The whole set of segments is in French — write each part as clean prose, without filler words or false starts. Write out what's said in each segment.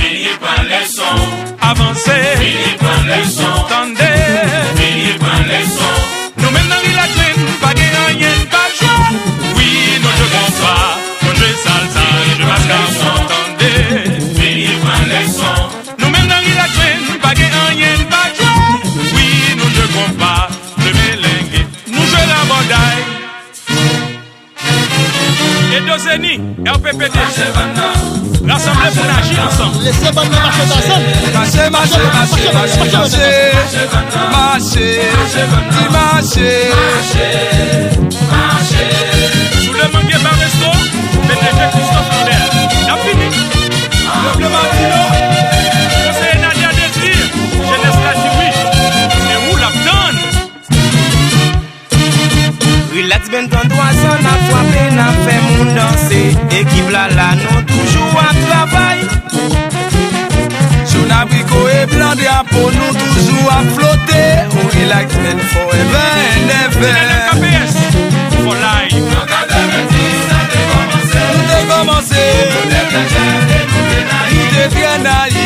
Fini prendre les sons. Avancez. Fini prendre les sons. Tendez. Fini prendre les sons. Nous mêmes dans la clé, pas de rien, pas de choix. Oui, nous jouons pas. Nous jouons salsa, nous jouons mascarpone. Tendez. Fini prendre les sons. Nous mêmes dans la clé, pas de rien, pas de choix. Oui, nous jouons pas. Le melengue, nous jouons la bordelle. Et Dozeni, RPPD, rassemblés pour agir ensemble. Laissez bonne marcher ensemble. Marcher, marcher, marcher, marcher, marcher, marcher. Sous le mangué par resto, PDG Christophe Lambert. La fini. Le Martino, conseiller Nadia Désir, jeunesse la dit oui. Et où la donne? Relax ben ton doigt son a frappé, n'a fait mon danser. Équipe là là, nous toujours à travail. Son abricot et blanc drapeau, nous toujours à flotter. On relax men forever and ever. KPS, for life. Nous décommencé, nous très naïfs.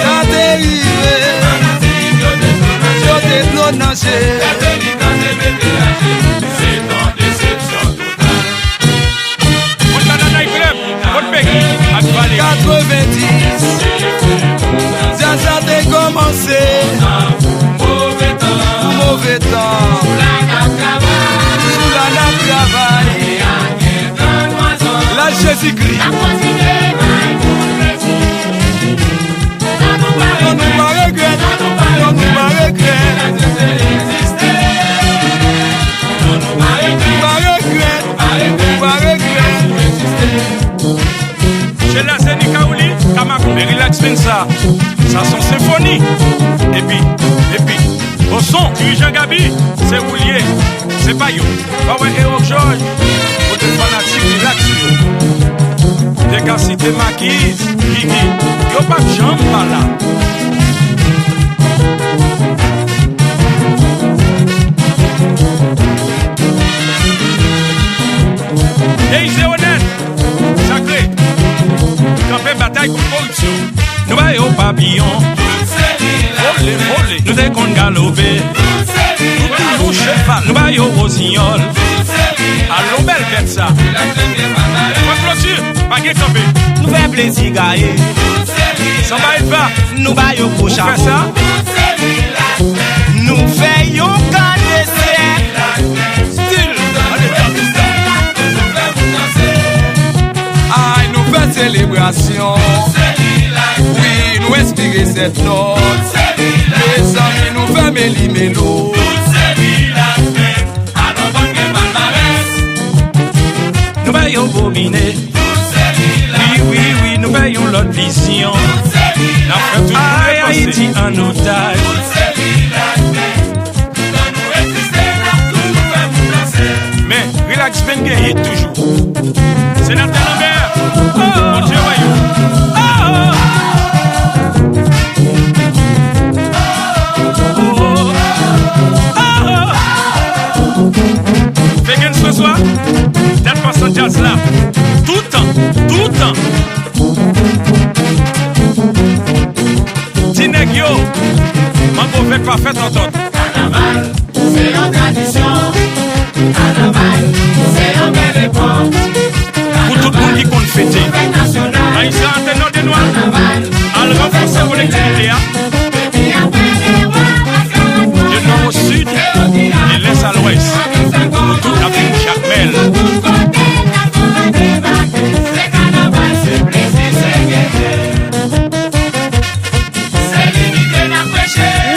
Ça dérive, je déclenché. On va dans le club, on paye. 90, ça a décommencé. Mauvais temps, sous la nappe travail. La Jésus-Christ. On nous va regretter, on nous va regretter. On va regretter. Chez la Zeni Kaouli, Kamakou, mais relax ça. Ça son symphonie. Et puis, au son, dirigeant Gabi, c'est Roulier, c'est pas yo. Bah ouais, Héro Georges, côté fanatique, relax yo. Des cas cité Maquise, Guigui, yo pas de jambe par là. Et il est honnête, sacré, campé bataille contre corruption. Nous va au papillon, volé, nous déconne galopé. Nous cheval, nous va au rossignol. Allons belle bête ça. Pas clôture, pas gué campé. Nous fait plaisir gailler. Ça va être pas. Nous va yo couche On fait ça. Nous fait yo canne Style. Aïe, nous faisons célébration. Oui, nous inspirer cette note. Les amis nous faisons méli-mélo. Nous voyons bobiner. Oui, nous voyons l'autre vision. La fête tout Haïti en otage. Mais relax ben gagné toujours. C'est notre Lambert. Mon Dieu voyou. Fais ce soir. T'as pas son jazz là. Tout le temps. Tinegyo, mango fait pas fait entendre. Carnaval, c'est une tradition. Carnaval, c'est une belle époque. Pour tout le monde qui compte fêter. Maïs antenne de noir. Al renforcer collectivité. Du nord au sud, de l'est à l'ouest. Pour toute la ville Jacmel.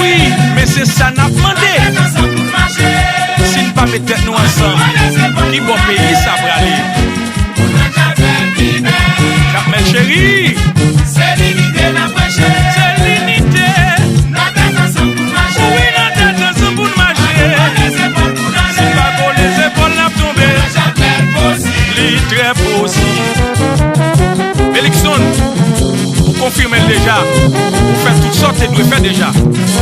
Oui, mais c'est ça n'a demandé. Si nous pas mettre nous ensemble, qui bon pays ça va aller. Jacmel chéri. C'est l'unité la prêcher. C'est l'unité. Notre tête ensemble pour marcher. Oui, notre tête ensemble pour marcher. Si pas qu'on les épaules n'a tombé. Li très possible. Félixon, vous confirmez déjà. Vous faites toutes sortes de nous faire déjà.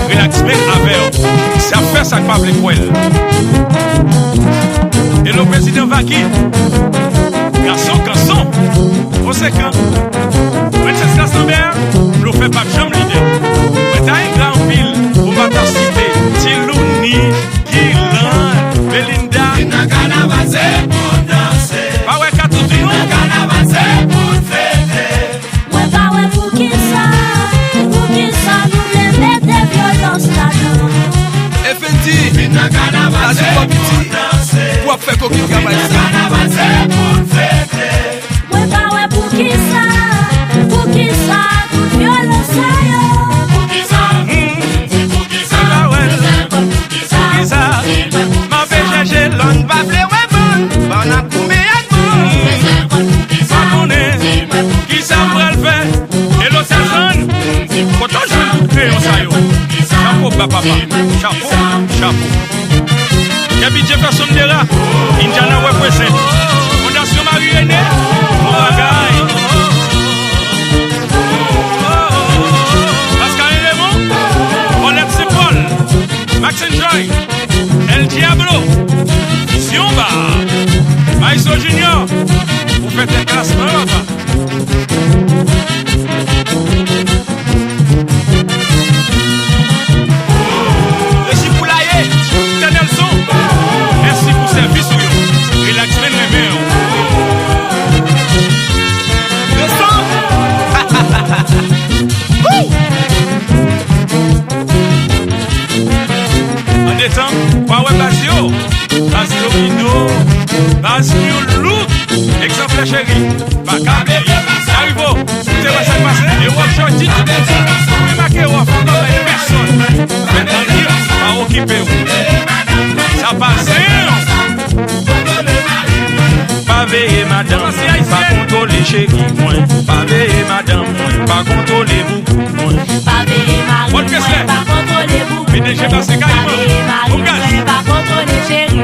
Relax, mais avec. Ça fait ça que pas les poils. conséquent. Princesse Lastambert, nous fait pas de jambe l'idée. Mais t'as un grand pile pour pas t'en citer. Tilouni, Guilan, Belinda. Dans carnaval c'est pour danser. Pas ouais, qu'à tout dire. Dans carnaval c'est pour fêter. Ouais, bah ouais, pour qui ça nous les mettre des violences là-dedans. Effendi, Dans carnaval la c'est joie pour petit, danser. pour faire coquille Dans travail. carnaval c'est pour fêter. Ouais, bah ouais, pour qui ça toute violence là, yo. Pour qui ça? Pour qui ça? Ah ouais, Pour qui ça? qui ça? Ma fait chercher l'on va blé, ouais, bon. Bon, a combien de bon? Pas connaît, qui ça pourrait le faire? Et l'autre jeune, pourtant je vais tout créer en ça, yo. Chapeau, papa, chapeau. Gabi Jefferson Dera, Indiana represent. Fondation Marie-René, Moragaï. Pascal Raymond, Paulette Paul, Max Enjoy, El Diablo, Siomba, Maestro Junior, vous faites un classement là-bas. Régis Poulaye, Daniel Son, merci pour service ou yo. Relax men remèo. Le son. En détente, Power Basio, Bastomino, Basio Look, exemple chéri, Bakabi, Arrivo, c'est quoi ça passe? Et Workshop dit, mais marqué off, dans les personnes. Maintenant, il va occuper. Ça passe. Pas veiller madame, pas contrôler chéri, moins. Pas veiller madame, pas contrôler beaucoup, moins. Pas veiller Marie, Bonne pièce, là. pas contrôler vous. PDG passé Pas carrément. veiller Marie, Au gaz. pas contrôler chéri.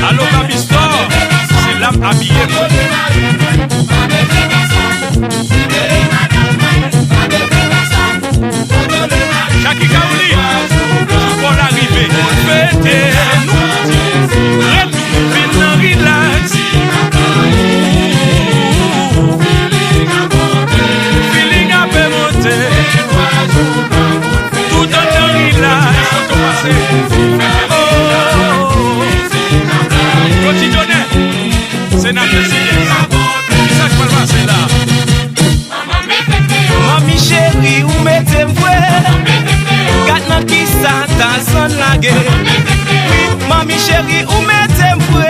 Allo Baby Store, c'est l'âme habillée. Jackie Kaouli, pour l'arrivée, fêtez-nous, maintenant relax. Feeling a peu monté, tout en temps relax. Quotidionné, c'est notre signé. Ça qui va passer là. Mami chérie, ou mettez moi Gatnan qui ça ta son lage Mami chérie, ou mettez moi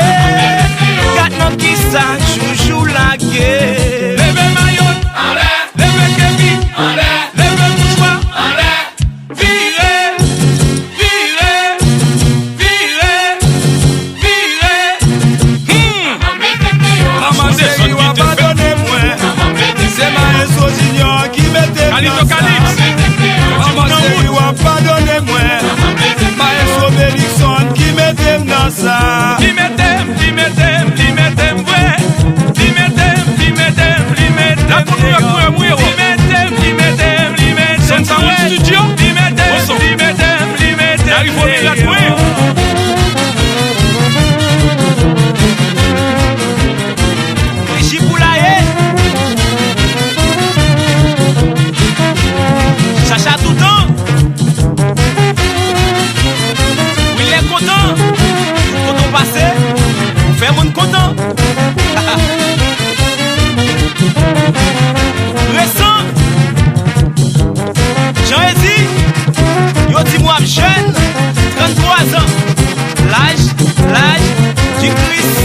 Gatnan qui ça chouchou lage Levez maillot, levez képi, levez mouchoir, virez, virez, virez, virez. Maman chérie, ou abandonnez-moi. C'est Maestro Junior qui mettait Calito dans ça. Calypse. Maman chérie, ou abandonnez-moi. Maestro Bélixon qui mettait dans ça. La couleur pour mourir. Son sound studio. Arrive au milieu de moi. Régis Poulaye Chacha Toutan Oui, il est content Content passé Faire mon content Récent Jean-Edi Yo dis-moi jeune 33 ans L'âge du Christ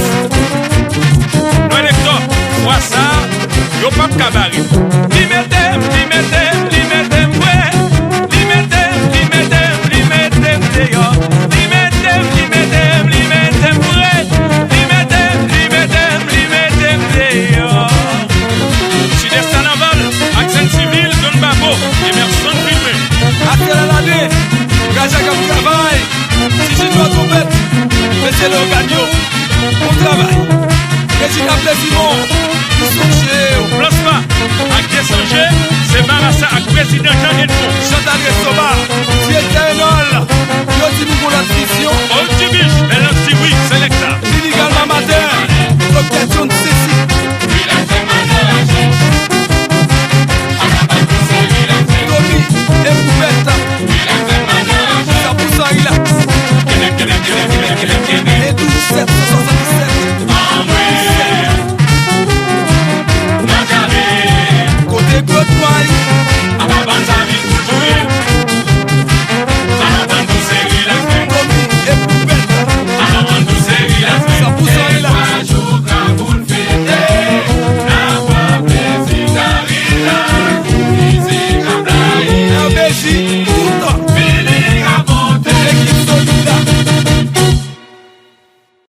Nous électeurs, vois ça, yo pas de cabaret. Limetem, ouais. Limetem, yo. Limetem, ouais. Limetem, yo. Sud-Est Naval, accent civil, zone Babo, immersion privée. Après l'année, Gaja comme travail. Si je dois trompette, mettez le gagnant. Bon travail. Président Simon, nous sommes chez Plasma, avec Dessanger, c'est Marassa avec président Jean Edmond. Chantal Restoba, Thierry yo dit nous pour la tradition. Old Tibiche, LMC, oui, c'est l'exa. Illegal Mamateur, Dr. John C. Côte Noire